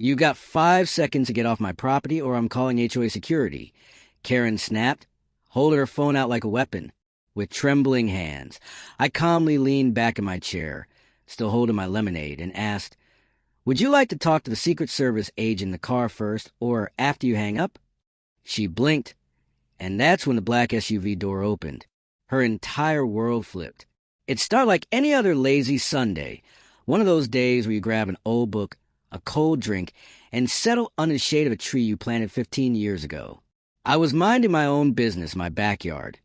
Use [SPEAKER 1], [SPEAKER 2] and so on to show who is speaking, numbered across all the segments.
[SPEAKER 1] "You got 5 seconds to get off my property or I'm calling HOA security," Karen snapped, holding her phone out like a weapon. With trembling hands, I calmly leaned back in my chair, still holding my lemonade, and asked, "Would you like to talk to the Secret Service agent in the car first or after you hang up?" She blinked, and that's when the black SUV door opened. Her entire world flipped. It started like any other lazy Sunday, one of those days where you grab an old book, a cold drink, and settle under the shade of a tree you planted 15 years ago. I was minding my own business, my backyard,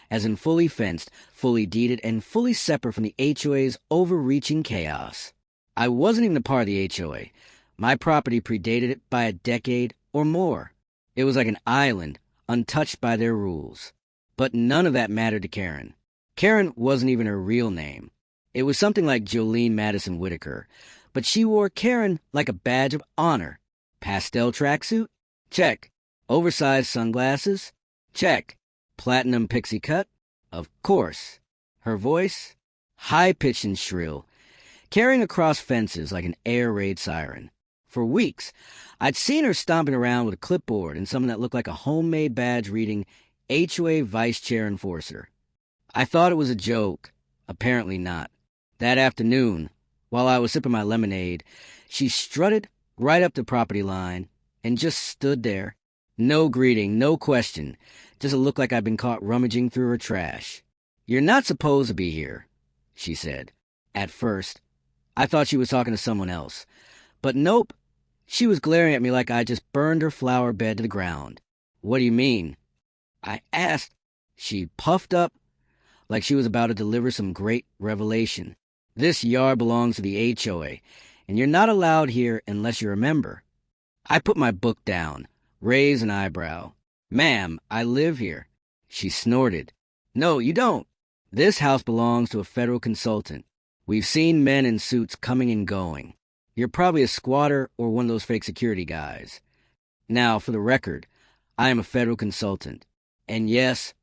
[SPEAKER 1] as in fully fenced, fully deeded, and fully separate from the HOA's overreaching chaos. I wasn't even a part of the HOA. My property predated it by a decade or more. It was like an island, untouched by their rules. But none of that mattered to Karen. Karen wasn't even her real name. It was something like Jolene Madison Whitaker, but she wore Karen like a badge of honor. Pastel tracksuit? Check. Oversized sunglasses? Check. Platinum pixie cut? Of course. Her voice? High-pitched and shrill, carrying across fences like an air raid siren. For weeks, I'd seen her stomping around with a clipboard and something that looked like a homemade badge reading HOA Vice Chair Enforcer. I thought it was a joke. Apparently not. That afternoon, while I was sipping my lemonade, she strutted right up the property line and just stood there. No greeting, no question, just a look like I'd been caught rummaging through her trash. "You're not supposed to be here," she said. At first, I thought she was talking to someone else. But nope, she was glaring at me like I just burned her flower bed to the ground. "What do you mean?" I asked. She puffed up like she was about to deliver some great revelation. "This yard belongs to the HOA, and you're not allowed here unless you're a member." I put my book down, raised an eyebrow. "Ma'am, I live here." She snorted. "No, you don't. This house belongs to a federal consultant. We've seen men in suits coming and going. You're probably a squatter or one of those fake security guys. Now, for the record, I am a federal consultant. And yes,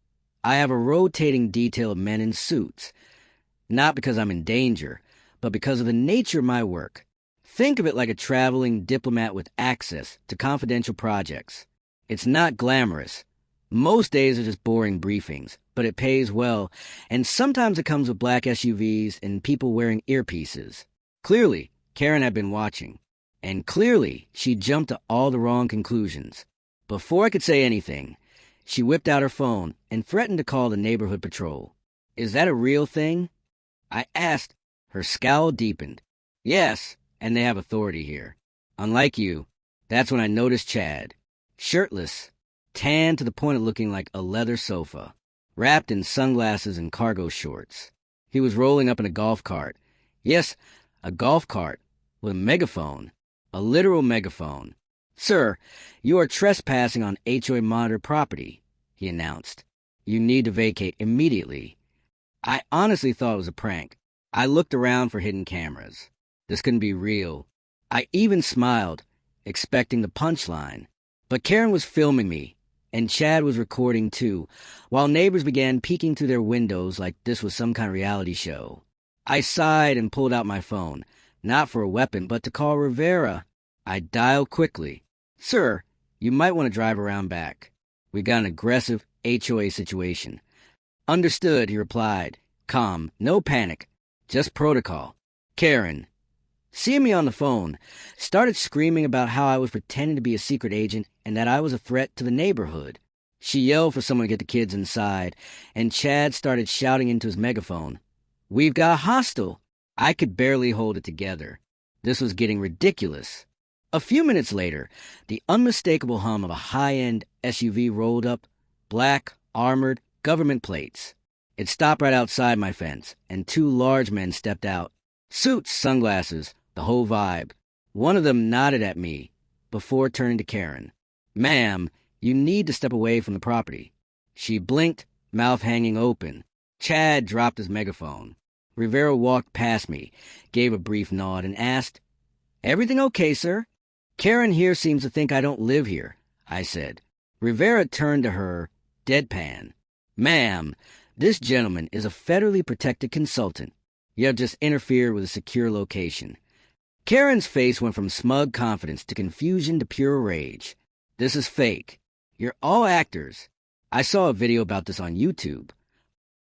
[SPEAKER 1] I have a rotating detail of men in suits. Not because I'm in danger, but because of the nature of my work. Think of it like a traveling diplomat with access to confidential projects. It's not glamorous. Most days are just boring briefings, but it pays well, and sometimes it comes with black SUVs and people wearing earpieces. Clearly, Karen had been watching, and clearly she jumped to all the wrong conclusions. Before I could say anything, she whipped out her phone and threatened to call the neighborhood patrol. "Is that a real thing?" I asked. Her scowl deepened. "Yes, and they have authority here. Unlike you." That's when I noticed Chad. Shirtless, tan to the point of looking like a leather sofa, wrapped in sunglasses and cargo shorts. He was rolling up in a golf cart. Yes, a golf cart with a megaphone, a literal megaphone. "Sir, you are trespassing on HOA monitored property," he announced. "You need to vacate immediately." I honestly thought it was a prank. I looked around for hidden cameras. This couldn't be real. I even smiled, expecting the punchline. But Karen was filming me, and Chad was recording too, while neighbors began peeking through their windows like this was some kind of reality show. I sighed and pulled out my phone, not for a weapon, but to call Rivera. I dialed quickly. "Sir, you might want to drive around back. We got an aggressive HOA situation." "Understood," he replied. Calm, no panic, just protocol. Karen, seeing me on the phone, started screaming about how I was pretending to be a secret agent and that I was a threat to the neighborhood. She yelled for someone to get the kids inside, and Chad started shouting into his megaphone, "We've got hostile." I could barely hold it together. This was getting ridiculous. A few minutes later, the unmistakable hum of a high-end SUV rolled up, black, armored, government plates. It stopped right outside my fence, and two large men stepped out. Suits, sunglasses, the whole vibe. One of them nodded at me before turning to Karen. "Ma'am, you need to step away from the property." She blinked, mouth hanging open. Chad dropped his megaphone. Rivera walked past me, gave a brief nod, and asked, "Everything okay, sir?" "Karen here seems to think I don't live here," I said. Rivera turned to her, deadpan. "Ma'am, this gentleman is a federally protected consultant. You have just interfered with a secure location. Karen's face went from smug confidence to confusion to pure rage. This is fake. You're all actors. I saw a video about this on YouTube.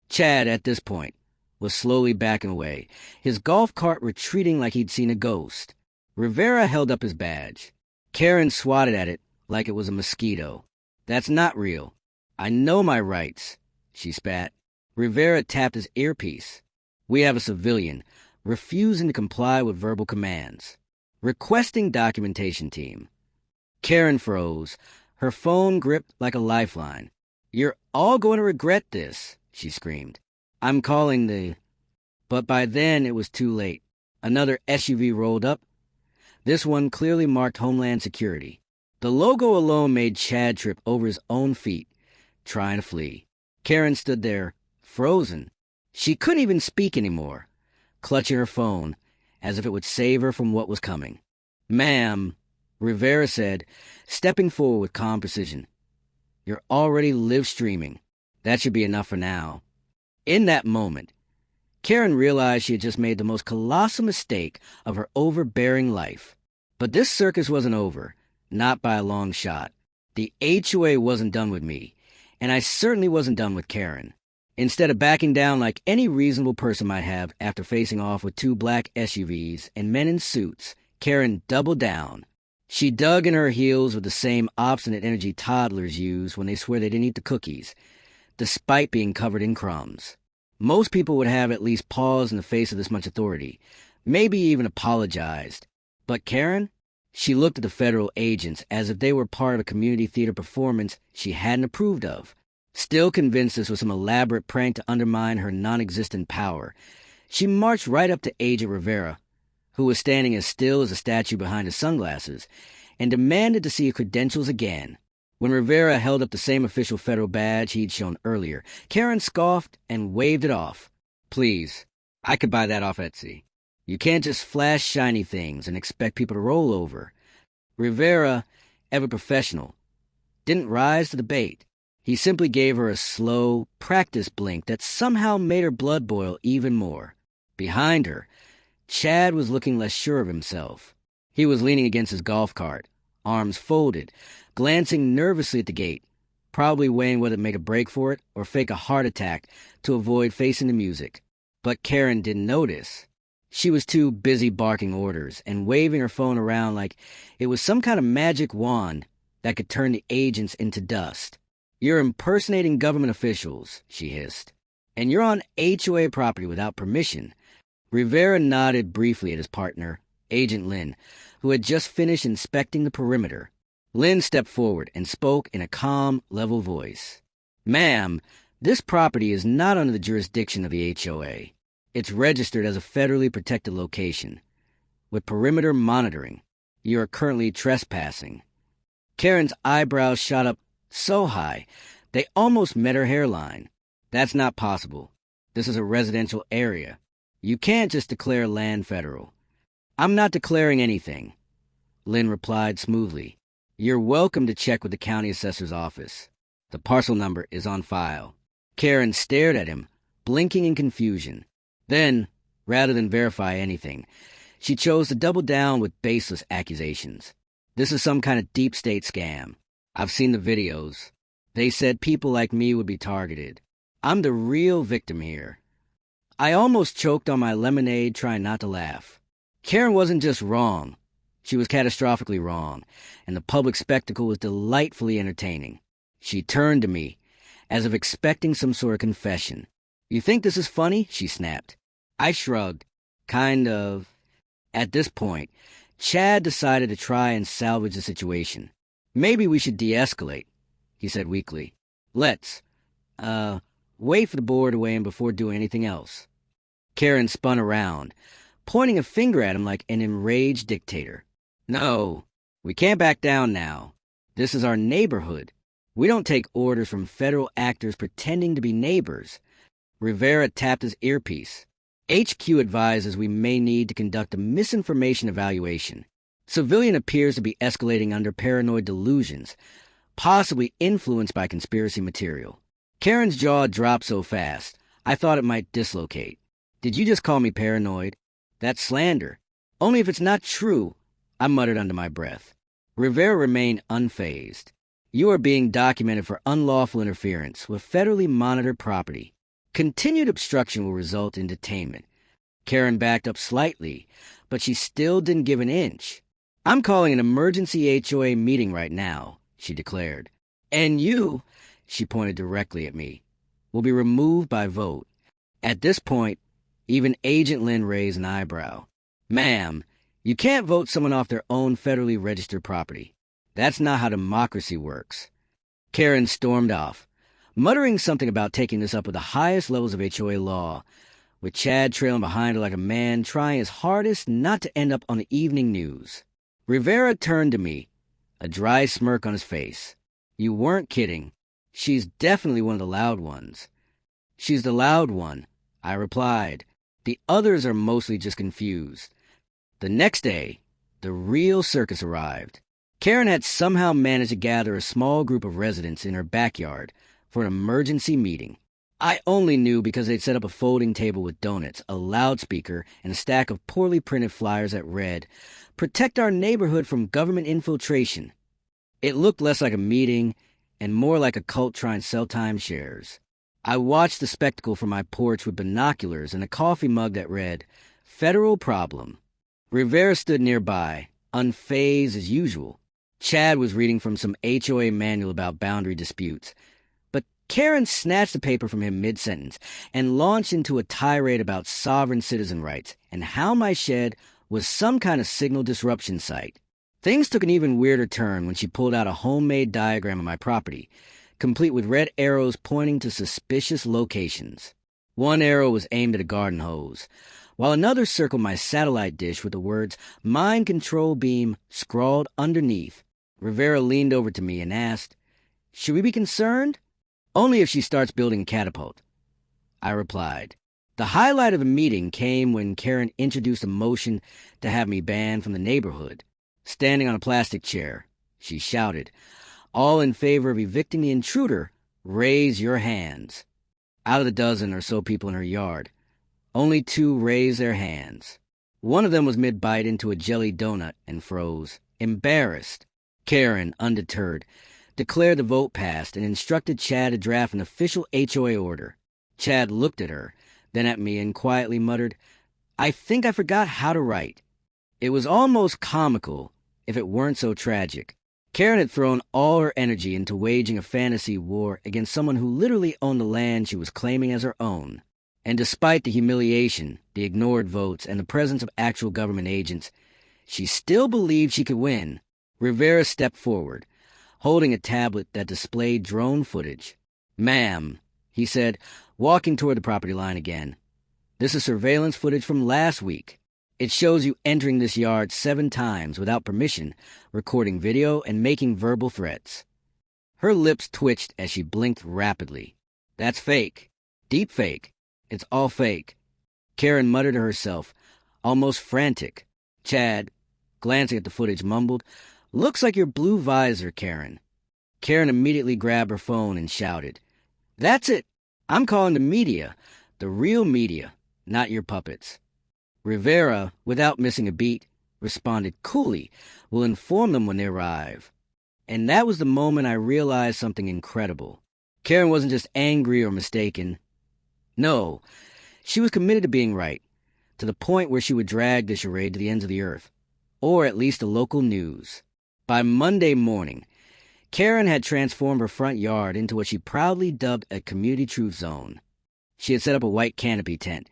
[SPEAKER 1] Chad, at this point, was slowly backing away, his golf cart retreating like he'd seen a ghost. Rivera held up his badge. Karen swatted at it like it was a mosquito. That's not real. I know my rights, she spat. Rivera tapped his earpiece. We have a civilian, refusing to comply with verbal commands. Requesting documentation team. Karen froze, her phone gripped like a lifeline. You're all going to regret this, she screamed. I'm calling the... But by then it was too late. Another SUV rolled up. This one clearly marked Homeland Security. The logo alone made Chad trip over his own feet, trying to flee. Karen stood there, frozen. She couldn't even speak anymore, clutching her phone as if it would save her from what was coming. Ma'am, Rivera said, stepping forward with calm precision. You're already live streaming. That should be enough for now. In that moment, Karen realized she had just made the most colossal mistake of her overbearing life. But this circus wasn't over, not by a long shot. The HOA wasn't done with me, and I certainly wasn't done with Karen. Instead of backing down like any reasonable person might have after facing off with two black SUVs and men in suits, Karen doubled down. She dug in her heels with the same obstinate energy toddlers use when they swear they didn't eat the cookies, despite being covered in crumbs. Most people would have at least paused in the face of this much authority, maybe even apologized. But Karen? She looked at the federal agents as if they were part of a community theater performance she hadn't approved of. Still convinced this was some elaborate prank to undermine her non-existent power, she marched right up to Agent Rivera, who was standing as still as a statue behind his sunglasses, and demanded to see her credentials again. When Rivera held up the same official federal badge he'd shown earlier, Karen scoffed and waved it off. Please, I could buy that off Etsy. You can't just flash shiny things and expect people to roll over. Rivera, ever professional, didn't rise to the bait. He simply gave her a slow, practiced blink that somehow made her blood boil even more. Behind her, Chad was looking less sure of himself. He was leaning against his golf cart, arms folded, glancing nervously at the gate, probably weighing whether to make a break for it or fake a heart attack to avoid facing the music. But Karen didn't notice. She was too busy barking orders and waving her phone around like it was some kind of magic wand that could turn the agents into dust. You're impersonating government officials, she hissed. And you're on HOA property without permission. Rivera nodded briefly at his partner, Agent Lynn, who had just finished inspecting the perimeter. Lynn stepped forward and spoke in a calm, level voice. Ma'am, this property is not under the jurisdiction of the HOA. It's registered as a federally protected location, with perimeter monitoring. You are currently trespassing. Karen's eyebrows shot up so high, they almost met her hairline. That's not possible. This is a residential area. You can't just declare land federal. I'm not declaring anything, Lynn replied smoothly. You're welcome to check with the county assessor's office. The parcel number is on file. Karen stared at him, blinking in confusion. Then, rather than verify anything, she chose to double down with baseless accusations. This is some kind of deep state scam. I've seen the videos. They said people like me would be targeted. I'm the real victim here. I almost choked on my lemonade trying not to laugh. Karen wasn't just wrong. She was catastrophically wrong, and the public spectacle was delightfully entertaining. She turned to me, as if expecting some sort of confession. You think this is funny? She snapped. I shrugged. Kind of. At this point, Chad decided to try and salvage the situation. Maybe we should de-escalate, he said weakly. Let's, wait for the board to weigh in before doing anything else. Karen spun around, pointing a finger at him like an enraged dictator. No, we can't back down now. This is our neighborhood. We don't take orders from federal actors pretending to be neighbors. Rivera tapped his earpiece. HQ advises we may need to conduct a misinformation evaluation. Civilian appears to be escalating under paranoid delusions, possibly influenced by conspiracy material. Karen's jaw dropped so fast, I thought it might dislocate. Did you just call me paranoid? That's slander. Only if it's not true, I muttered under my breath. Rivera remained unfazed. You are being documented for unlawful interference with federally monitored property. Continued obstruction will result in detainment. Karen backed up slightly, but she still didn't give an inch. I'm calling an emergency HOA meeting right now, she declared. And you, she pointed directly at me, will be removed by vote. At this point, even Agent Lynn raised an eyebrow. Ma'am, you can't vote someone off their own federally registered property. That's not how democracy works. Karen stormed off, muttering something about taking this up with the highest levels of HOA law, with Chad trailing behind her like a man trying his hardest not to end up on the evening news. Rivera turned to me, a dry smirk on his face. You weren't kidding. She's definitely one of the loud ones. She's the loud one, I replied. The others are mostly just confused. The next day, the real circus arrived. Karen had somehow managed to gather a small group of residents in her backyard for an emergency meeting. I only knew because they'd set up a folding table with donuts, a loudspeaker, and a stack of poorly printed flyers that read, "Protect our neighborhood from government infiltration." It looked less like a meeting and more like a cult trying to sell timeshares. I watched the spectacle from my porch with binoculars and a coffee mug that read, "Federal Problem." Rivera stood nearby, unfazed as usual. Chad was reading from some HOA manual about boundary disputes. But Karen snatched the paper from him mid-sentence and launched into a tirade about sovereign citizen rights and how my shed was some kind of signal disruption site. Things took an even weirder turn when she pulled out a homemade diagram of my property, complete with red arrows pointing to suspicious locations. One arrow was aimed at a garden hose, while another circled my satellite dish with the words "Mind Control Beam" scrawled underneath. Rivera leaned over to me and asked, "Should we be concerned?" "Only if she starts building a catapult," I replied. The highlight of the meeting came when Karen introduced a motion to have me banned from the neighborhood. Standing on a plastic chair, she shouted, "All in favor of evicting the intruder, raise your hands." Out of the dozen or so people in her yard, only 2 raised their hands. One of them was mid-bite into a jelly donut and froze, embarrassed. Karen, undeterred, declared the vote passed and instructed Chad to draft an official HOA order. Chad looked at her, then at me and quietly muttered, "I think I forgot how to write." It was almost comical if it weren't so tragic. Karen had thrown all her energy into waging a fantasy war against someone who literally owned the land she was claiming as her own. And despite the humiliation, the ignored votes, and the presence of actual government agents, she still believed she could win. Rivera stepped forward, holding a tablet that displayed drone footage. "Ma'am," he said, walking toward the property line again. "This is surveillance footage from last week. It shows you entering this yard 7 times without permission, recording video and making verbal threats." Her lips twitched as she blinked rapidly. "That's fake. Deep fake. It's all fake." Karen muttered to herself, almost frantic. Chad, glancing at the footage, mumbled, "Looks like your blue visor, Karen." Karen immediately grabbed her phone and shouted, "That's it! I'm calling the media. The real media, not your puppets." Rivera, without missing a beat, responded coolly, "We'll inform them when they arrive." And that was the moment I realized something incredible. Karen wasn't just angry or mistaken. No, she was committed to being right, to the point where she would drag the charade to the ends of the earth, or at least the local news. By Monday morning, Karen had transformed her front yard into what she proudly dubbed a community truth zone. She had set up a white canopy tent,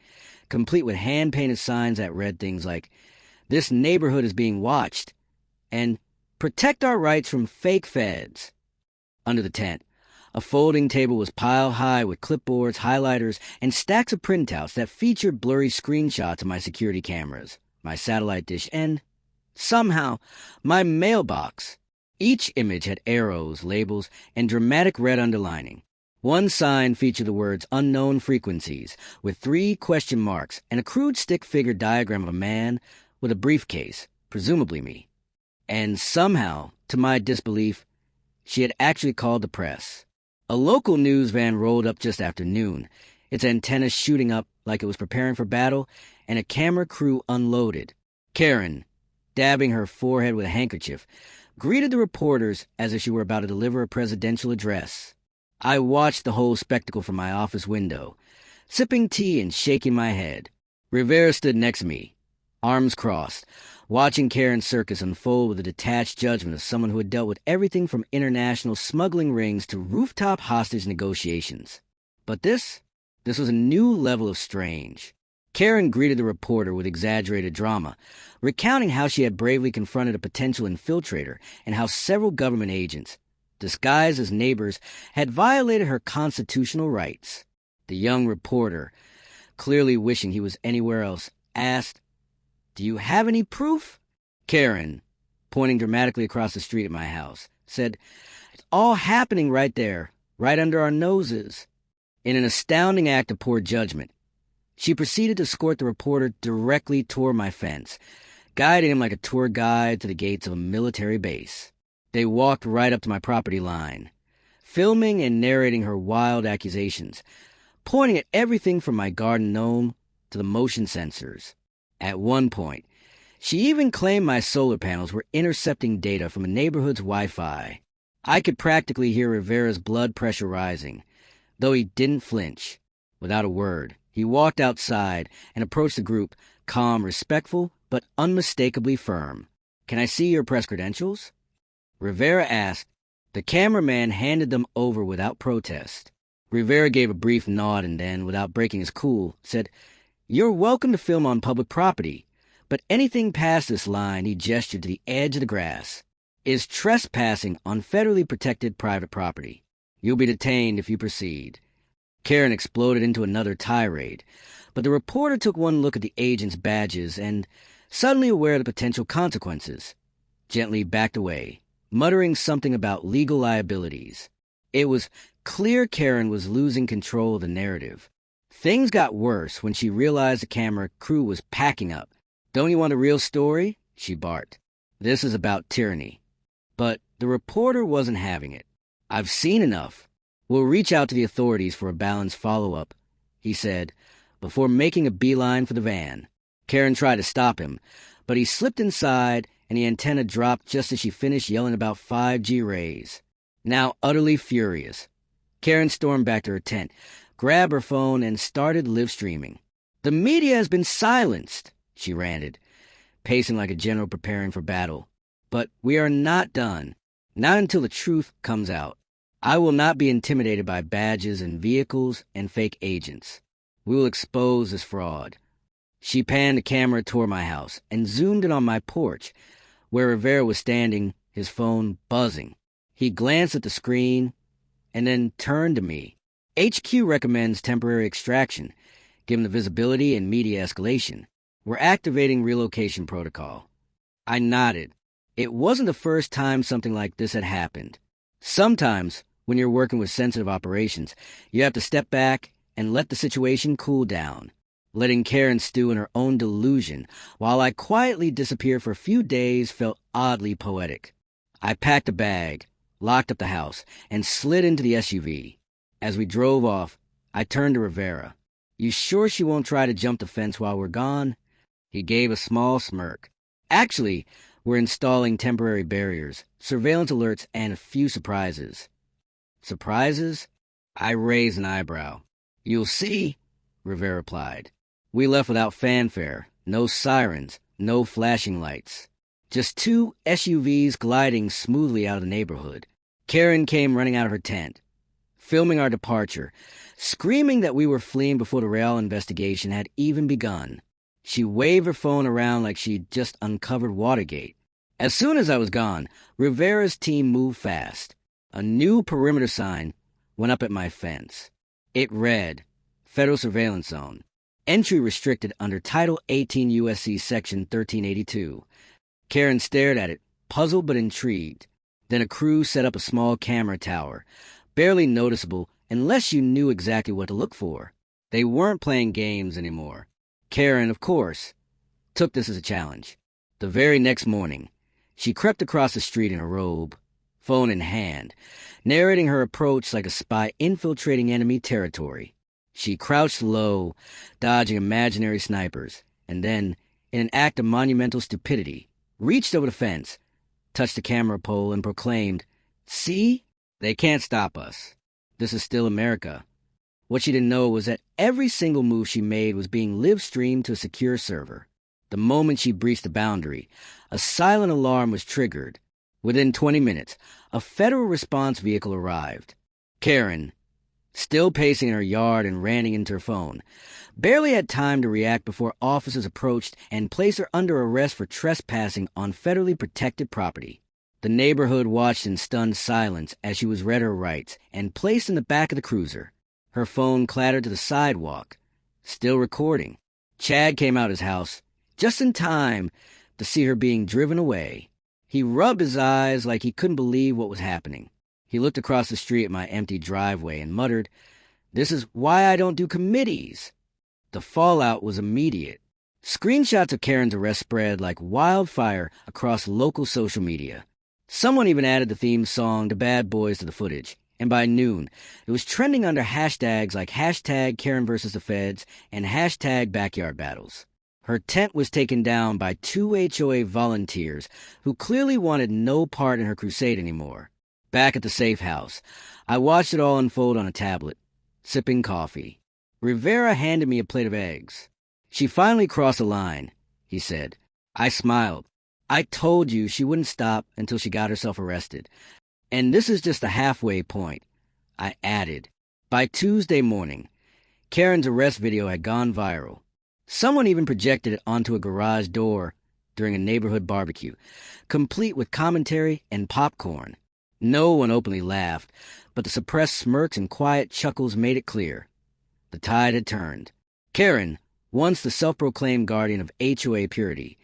[SPEAKER 1] complete with hand-painted signs that read things like, "This neighborhood is being watched," and "Protect our rights from fake feds." Under the tent, a folding table was piled high with clipboards, highlighters, and stacks of printouts that featured blurry screenshots of my security cameras, my satellite dish, and, somehow, my mailbox. Each image had arrows, labels, and dramatic red underlining. One sign featured the words "unknown frequencies" with 3 question marks and a crude stick figure diagram of a man with a briefcase, presumably me. And somehow, to my disbelief, she had actually called the press. A local news van rolled up just after noon, its antennas shooting up like it was preparing for battle, and a camera crew unloaded. Karen, dabbing her forehead with a handkerchief, greeted the reporters as if she were about to deliver a presidential address. I watched the whole spectacle from my office window, sipping tea and shaking my head. Rivera stood next to me, arms crossed, watching Karen's circus unfold with the detached judgment of someone who had dealt with everything from international smuggling rings to rooftop hostage negotiations. But this was a new level of strange. Karen greeted the reporter with exaggerated drama, recounting how she had bravely confronted a potential infiltrator and how several government agents, disguised as neighbors, had violated her constitutional rights. The young reporter, clearly wishing he was anywhere else, asked, "Do you have any proof?" Karen, pointing dramatically across the street at my house, said, "It's all happening right there, right under our noses." In an astounding act of poor judgment, she proceeded to escort the reporter directly toward my fence, guiding him like a tour guide to the gates of a military base. They walked right up to my property line, filming and narrating her wild accusations, pointing at everything from my garden gnome to the motion sensors. At one point, she even claimed my solar panels were intercepting data from a neighborhood's Wi-Fi. I could practically hear Rivera's blood pressure rising, though he didn't flinch. Without a word, he walked outside and approached the group, calm, respectful, but unmistakably firm. "Can I see your press credentials?" Rivera asked. The cameraman handed them over without protest. Rivera gave a brief nod and then, without breaking his cool, said, "You're welcome to film on public property, but anything past this line," he gestured to the edge of the grass, "is trespassing on federally protected private property. You'll be detained if you proceed." Karen exploded into another tirade, but the reporter took one look at the agent's badges and, suddenly aware of the potential consequences, gently backed away, muttering something about legal liabilities. It was clear Karen was losing control of the narrative. Things got worse when she realized the camera crew was packing up. "Don't you want a real story?" she barked. "This is about tyranny." But the reporter wasn't having it. "I've seen enough. We'll reach out to the authorities for a balanced follow-up," he said, before making a beeline for the van. Karen tried to stop him, but he slipped inside and the antenna dropped just as she finished yelling about 5G rays. Now utterly furious, Karen stormed back to her tent, grabbed her phone, and started live streaming. "The media has been silenced," she ranted, pacing like a general preparing for battle. "But we are not done. Not until the truth comes out. I will not be intimidated by badges and vehicles and fake agents. We will expose this fraud." She panned the camera toward my house and zoomed in on my porch, where Rivera was standing, his phone buzzing. He glanced at the screen and then turned to me. "HQ recommends temporary extraction, given the visibility and media escalation. We're activating relocation protocol." I nodded. It wasn't the first time something like this had happened. Sometimes, when you're working with sensitive operations, you have to step back and let the situation cool down. Letting Karen stew in her own delusion while I quietly disappeared for a few days felt oddly poetic. I packed a bag, locked up the house, and slid into the SUV. As we drove off, I turned to Rivera. "You sure she won't try to jump the fence while we're gone?" He gave a small smirk. "Actually, we're installing temporary barriers, surveillance alerts, and a few surprises." "Surprises?" I raised an eyebrow. "You'll see," Rivera replied. We left without fanfare, no sirens, no flashing lights. Just two SUVs gliding smoothly out of the neighborhood. Karen came running out of her tent, filming our departure, screaming that we were fleeing before the Real investigation had even begun. She waved her phone around like she'd just uncovered Watergate. As soon as I was gone, Rivera's team moved fast. A new perimeter sign went up at my fence. It read, "Federal Surveillance Zone. Entry restricted under Title 18 U.S.C. Section 1382. Karen stared at it, puzzled but intrigued. Then a crew set up a small camera tower, barely noticeable unless you knew exactly what to look for. They weren't playing games anymore. Karen, of course, took this as a challenge. The very next morning, she crept across the street in a robe, phone in hand, narrating her approach like a spy infiltrating enemy territory. She crouched low, dodging imaginary snipers, and then in an act of monumental stupidity, reached over the fence, touched the camera pole, and proclaimed, "See? They can't stop us. This is still America." What she didn't know was that every single move she made was being live-streamed to a secure server. The moment she breached the boundary, a silent alarm was triggered. Within 20 minutes, a federal response vehicle arrived. Karen, still pacing in her yard and ranting into her phone, barely had time to react before officers approached and placed her under arrest for trespassing on federally protected property. The neighborhood watched in stunned silence as she was read her rights and placed in the back of the cruiser. Her phone clattered to the sidewalk, still recording. Chad came out his house just in time to see her being driven away. He rubbed his eyes like he couldn't believe what was happening. He looked across the street at my empty driveway and muttered, "This is why I don't do committees." The fallout was immediate. Screenshots of Karen's arrest spread like wildfire across local social media. Someone even added the theme song to Bad Boys to the footage, and by noon, it was trending under hashtags like hashtag Karen versus the Feds and hashtag Backyard Battles. Her tent was taken down by 2 HOA volunteers who clearly wanted no part in her crusade anymore. Back at the safe house, I watched it all unfold on a tablet, sipping coffee. Rivera handed me a plate of eggs. "She finally crossed the line," he said. I smiled. "I told you she wouldn't stop until she got herself arrested. And this is just the halfway point," I added. By Tuesday morning, Karen's arrest video had gone viral. Someone even projected it onto a garage door during a neighborhood barbecue, complete with commentary and popcorn. No one openly laughed, but the suppressed smirks and quiet chuckles made it clear. The tide had turned. Karen, once the self-proclaimed guardian of HOA purity,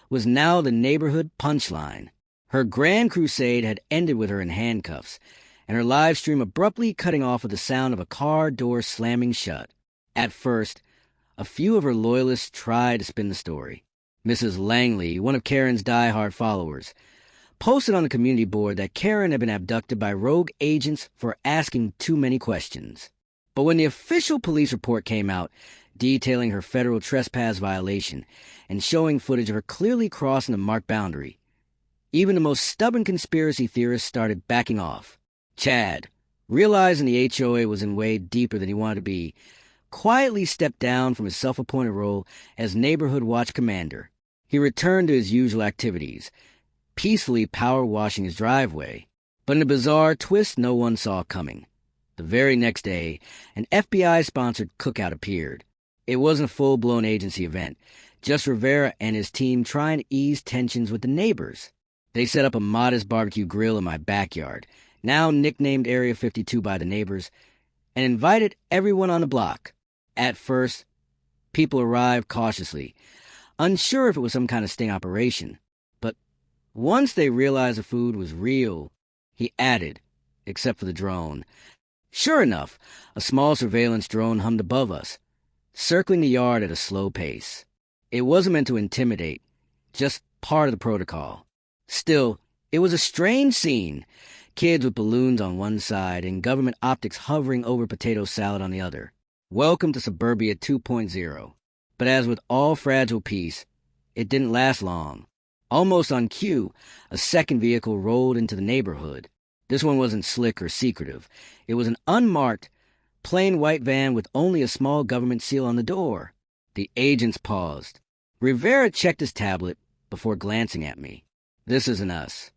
[SPEAKER 1] was now the neighborhood punchline. Her grand crusade had ended with her in handcuffs, and her live stream abruptly cutting off with the sound of a car door slamming shut. At first, a few of her loyalists tried to spin the story. Mrs. Langley, one of Karen's die-hard followers, posted on the community board that Karen had been abducted by rogue agents for asking too many questions. But when the official police report came out, detailing her federal trespass violation and showing footage of her clearly crossing the marked boundary, even the most stubborn conspiracy theorists started backing off. Chad, realizing the HOA was in way deeper than he wanted to be, quietly stepped down from his self-appointed role as neighborhood watch commander. He returned to his usual activities, peacefully power washing his driveway. But in a bizarre twist no one saw coming, the very next day, an FBI-sponsored cookout appeared. It wasn't a full-blown agency event, just Rivera and his team trying to ease tensions with the neighbors. They set up a modest barbecue grill in my backyard, now nicknamed Area 52 by the neighbors, and invited everyone on the block. At first, people arrived cautiously, unsure if it was some kind of sting operation. But once they realized the food was real, he added, except for the drone. Sure enough, a small surveillance drone hummed above us, circling the yard at a slow pace. It wasn't meant to intimidate, just part of the protocol. Still, it was a strange scene. Kids with balloons on one side and government optics hovering over potato salad on the other. Welcome to Suburbia 2.0. But as with all fragile peace, it didn't last long. Almost on cue, a second vehicle rolled into the neighborhood. This one wasn't slick or secretive. It was an unmarked, plain white van with only a small government seal on the door. The agents paused. Rivera checked his tablet before glancing at me. "This isn't us."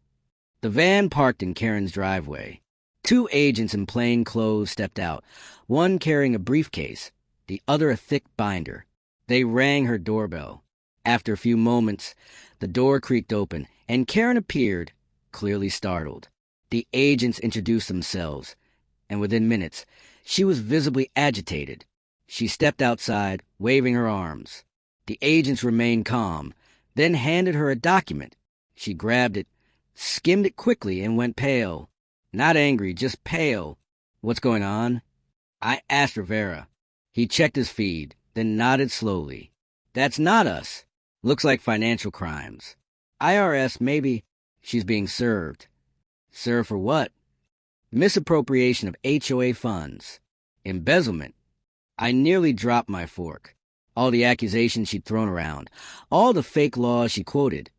[SPEAKER 1] The van parked in Karen's driveway. 2 agents in plain clothes stepped out, one carrying a briefcase, the other a thick binder. They rang her doorbell. After a few moments, the door creaked open, and Karen appeared, clearly startled. The agents introduced themselves, and within minutes, she was visibly agitated. She stepped outside, waving her arms. The agents remained calm, then handed her a document. She grabbed it, skimmed it quickly, and went pale. Not angry, just pale. "What's going on?" I asked Rivera. He checked his feed, then nodded slowly. "That's not us. Looks like financial crimes. IRS, maybe." "She's being served." "Served for what?" "Misappropriation of HOA funds. Embezzlement." I nearly dropped my fork. all the accusations she'd thrown around, all the fake laws she quoted.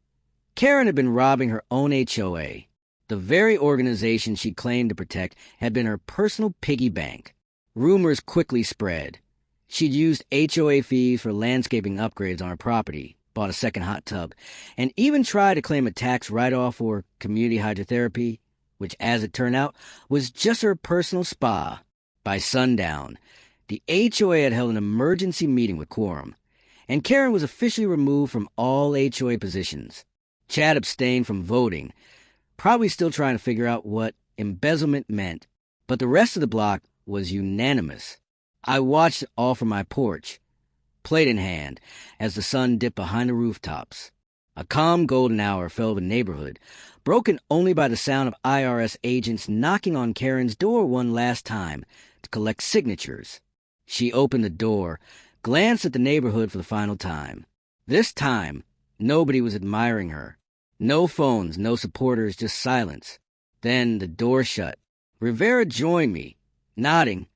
[SPEAKER 1] Karen had been robbing her own HOA. The very organization she claimed to protect had been her personal piggy bank. Rumors quickly spread. She'd used HOA fees for landscaping upgrades on her property, bought a second hot tub, and even tried to claim a tax write-off for community hydrotherapy, which, as it turned out, was just her personal spa. By sundown, the HOA had held an emergency meeting with quorum, and Karen was officially removed from all HOA positions. Chad abstained from voting, probably still trying to figure out what embezzlement meant, but the rest of the block was unanimous. I watched it all from my porch, plate in hand, as the sun dipped behind the rooftops. A calm golden hour fell over the neighborhood, broken only by the sound of IRS agents knocking on Karen's door one last time to collect signatures. She opened the door, glanced at the neighborhood for the final time. This time, nobody was admiring her. No phones, no supporters, just silence. Then the door shut. Rivera joined me, nodding.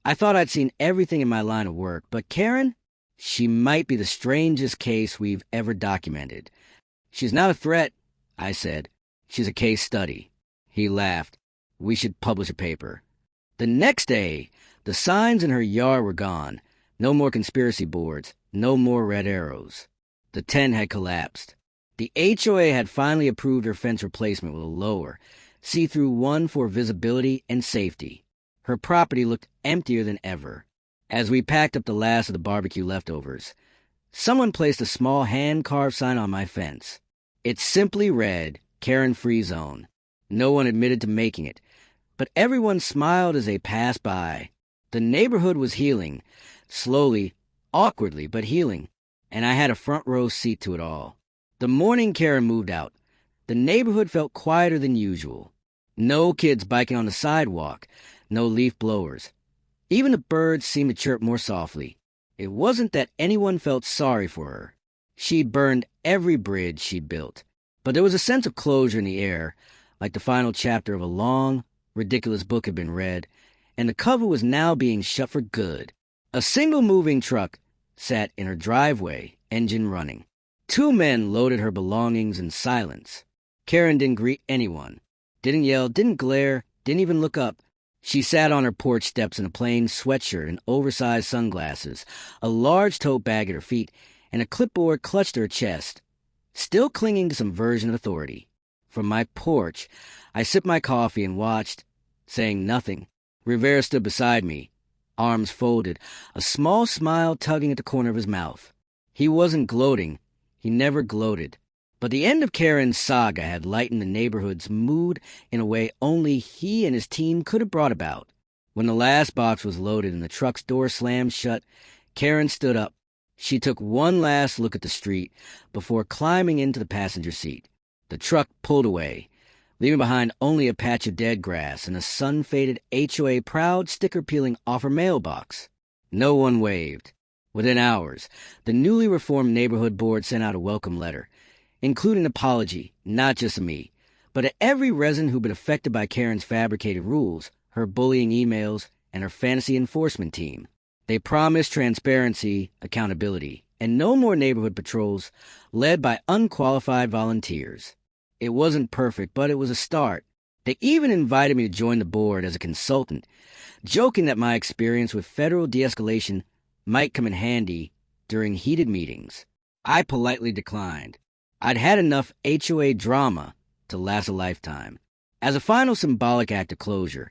[SPEAKER 1] I thought I'd seen everything in my line of work, but Karen, she might be the strangest case we've ever documented. She's not a threat, I said. She's a case study. He laughed. We should publish a paper. The next day, the signs in her yard were gone. No more conspiracy boards, no more red arrows. The tent had collapsed. The HOA had finally approved her fence replacement with a lower, see-through one for visibility and safety. Her property looked emptier than ever. As we packed up the last of the barbecue leftovers, someone placed a small hand-carved sign on my fence. It simply read, Karen Free Zone. No one admitted to making it, but everyone smiled as they passed by. The neighborhood was healing, slowly, awkwardly, but healing, and I had a front-row seat to it all. The morning Karen moved out, the neighborhood felt quieter than usual. No kids biking on the sidewalk, no leaf blowers. Even the birds seemed to chirp more softly. It wasn't that anyone felt sorry for her. She'd burned every bridge she'd built, but there was a sense of closure in the air, like the final chapter of a long, ridiculous book had been read, and the cover was now being shut for good. A single moving truck sat in her driveway, engine running. 2 men loaded her belongings in silence. Karen didn't greet anyone, didn't yell, didn't glare, didn't even look up. She sat on her porch steps in a plain sweatshirt and oversized sunglasses, a large tote bag at her feet, and a clipboard clutched to her chest, still clinging to some version of authority. From my porch, I sipped my coffee and watched, saying nothing. Rivera stood beside me, arms folded, a small smile tugging at the corner of his mouth. He wasn't gloating. He never gloated. But the end of Karen's saga had lightened the neighborhood's mood in a way only he and his team could have brought about. When the last box was loaded and the truck's door slammed shut, Karen stood up. She took one last look at the street before climbing into the passenger seat. The truck pulled away, leaving behind only a patch of dead grass and a sun-faded HOA proud sticker peeling off her mailbox. No one waved. Within hours, the newly reformed neighborhood board sent out a welcome letter, including an apology, not just to me, but to every resident who'd been affected by Karen's fabricated rules, her bullying emails, and her fantasy enforcement team. They promised transparency, accountability, and no more neighborhood patrols led by unqualified volunteers. It wasn't perfect, but it was a start. They even invited me to join the board as a consultant, joking that my experience with federal de-escalation might come in handy during heated meetings. I politely declined. I'd had enough HOA drama to last a lifetime. As a final symbolic act of closure,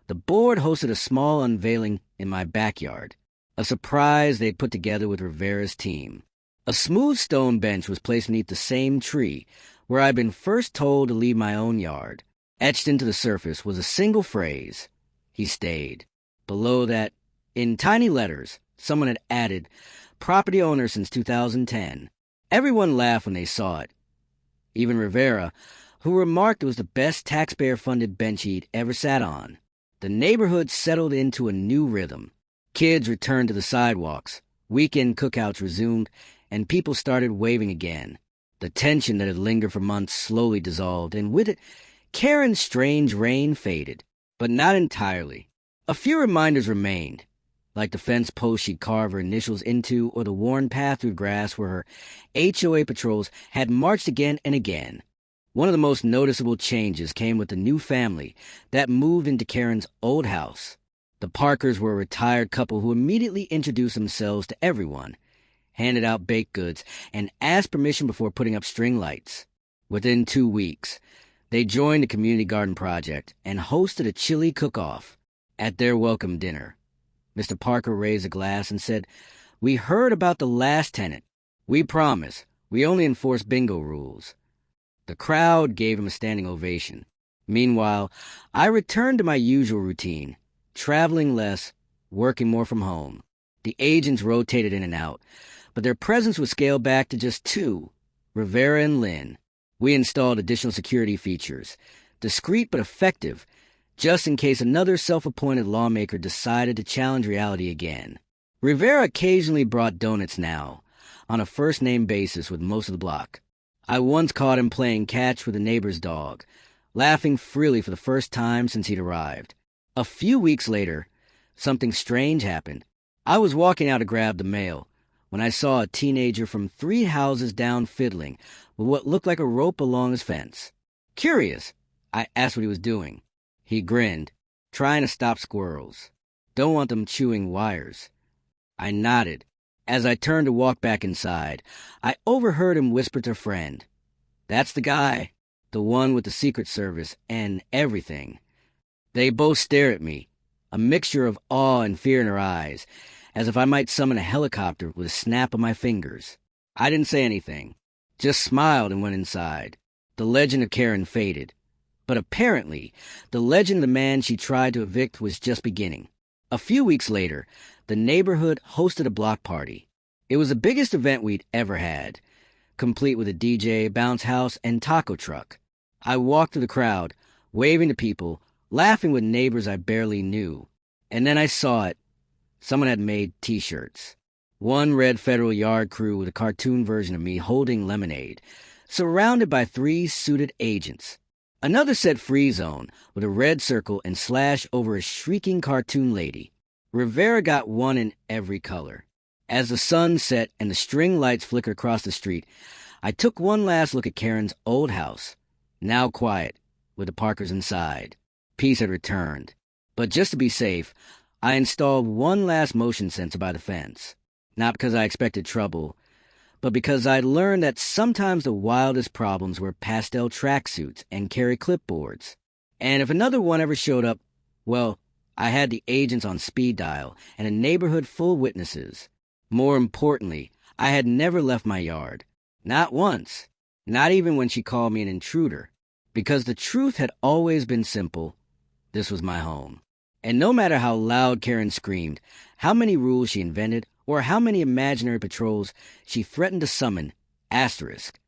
[SPEAKER 1] the board hosted a small unveiling in my backyard, a surprise they'd put together with Rivera's team. A smooth stone bench was placed beneath the same tree where I'd been first told to leave my own yard. Etched into the surface was a single phrase, "He stayed." Below that, in tiny letters, someone had added, "Property owner since 2010. Everyone laughed when they saw it. Even Rivera, who remarked it was the best taxpayer-funded bench he'd ever sat on. The neighborhood settled into a new rhythm. Kids returned to the sidewalks, weekend cookouts resumed, and people started waving again. The tension that had lingered for months slowly dissolved, and with it, Karen's strange reign faded, but not entirely. A few reminders remained, like the fence post she'd carve her initials into or the worn path through grass where her HOA patrols had marched again and again. One of the most noticeable changes came with the new family that moved into Karen's old house. The Parkers were a retired couple who immediately introduced themselves to everyone, handed out baked goods, and asked permission before putting up string lights. Within 2 weeks, they joined the community garden project and hosted a chili cook-off. At their welcome dinner, Mr. Parker raised a glass and said, "We heard about the last tenant. We promise we only enforce bingo rules." The crowd gave him a standing ovation. Meanwhile, I returned to my usual routine, traveling less, working more from home. The agents rotated in and out, but their presence was scaled back to just two, Rivera and Lynn. We installed additional security features, discreet but effective, just in case another self-appointed lawmaker decided to challenge reality again. Rivera occasionally brought donuts now, on a first-name basis with most of the block. I once caught him playing catch with a neighbor's dog, laughing freely for the first time since he'd arrived. A few weeks later, something strange happened. I was walking out to grab the mail when I saw a teenager from 3 houses down fiddling with what looked like a rope along his fence. Curious, I asked what he was doing. He grinned, trying to stop squirrels. Don't want them chewing wires. I nodded. As I turned to walk back inside, I overheard him whisper to a friend, "That's the guy, the one with the Secret Service and everything." They both stared at me, a mixture of awe and fear in their eyes, as if I might summon a helicopter with a snap of my fingers. I didn't say anything, just smiled and went inside. The legend of Karen faded. But apparently, the legend of the man she tried to evict was just beginning. A few weeks later, the neighborhood hosted a block party. It was the biggest event we'd ever had, complete with a DJ, bounce house, and taco truck. I walked through the crowd, waving to people, laughing with neighbors I barely knew. And then I saw it. Someone had made T-shirts. One read Federal Yard Crew with a cartoon version of me holding lemonade, surrounded by 3 suited agents. Another said Free Zone with a red circle and slash over a shrieking cartoon lady. Rivera got one in every color. As the sun set and the string lights flickered across the street, I took one last look at Karen's old house, now quiet, with the Parkers inside. Peace had returned. But just to be safe, I installed one last motion sensor by the fence. Not because I expected trouble, but because I'd learned that sometimes the wildest problems wear pastel tracksuits and carry clipboards. And if another one ever showed up, well, I had the agents on speed dial and a neighborhood full of witnesses. More importantly, I had never left my yard. Not once. Not even when she called me an intruder. Because the truth had always been simple. This was my home. And no matter how loud Karen screamed, how many rules she invented, or how many imaginary patrols she threatened to summon, asterisk,